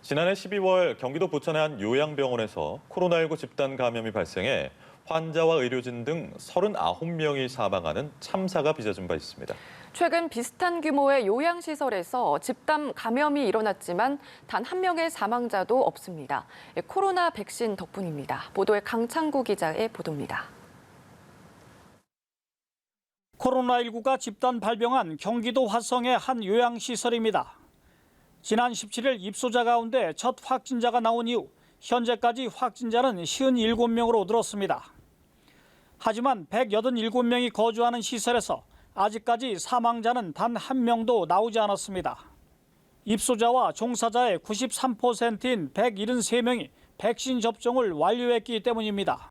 지난해 12월 경기도 부천의 한 요양병원에서 코로나19 집단 감염이 발생해 환자와 의료진 등 39명이 사망하는 참사가 빚어진 바 있습니다. 최근 비슷한 규모의 요양시설에서 집단 감염이 일어났지만 단 한 명의 사망자도 없습니다. 코로나 백신 덕분입니다. 보도에 강창구 기자의 보도입니다. 코로나19가 집단 발병한 경기도 화성의 한 요양시설입니다. 지난 17일 입소자 가운데 첫 확진자가 나온 이후 현재까지 확진자는 57명으로 늘었습니다. 하지만 187명이 거주하는 시설에서 아직까지 사망자는 단 한 명도 나오지 않았습니다. 입소자와 종사자의 93%인 173명이 백신 접종을 완료했기 때문입니다.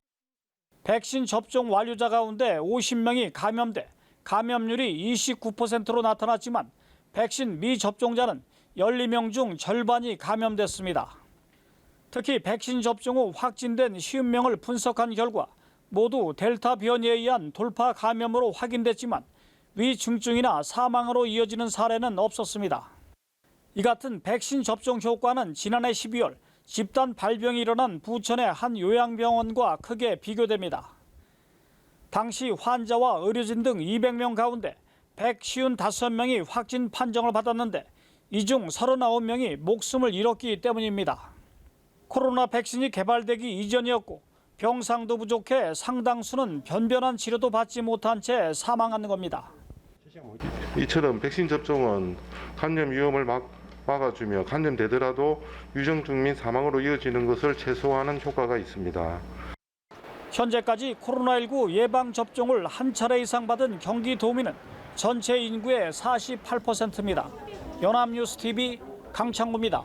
백신 접종 완료자 가운데 50명이 감염돼 감염률이 29%로 나타났지만 백신 미접종자는 12명 중 절반이 감염됐습니다. 특히 백신 접종 후 확진된 50명을 분석한 결과 모두 델타 변이에 의한 돌파 감염으로 확인됐지만 위중증이나 사망으로 이어지는 사례는 없었습니다. 이 같은 백신 접종 효과는 지난해 12월 집단 발병이 일어난 부천의 한 요양병원과 크게 비교됩니다. 당시 환자와 의료진 등 200명 가운데 155명이 확진 판정을 받았는데 이 중 39명이 목숨을 잃었기 때문입니다. 코로나 백신이 개발되기 이전이었고 병상도 부족해 상당수는 변변한 치료도 받지 못한 채 사망하는 겁니다. 이처럼 백신 접종은 감염 위험을 막아주며 감염되더라도 위중증 및 사망으로 이어지는 것을 최소화하는 효과가 있습니다. 현재까지 코로나19 예방접종을 한 차례 이상 받은 경기도민은 전체 인구의 48%입니다. 연합뉴스TV 강창구입니다.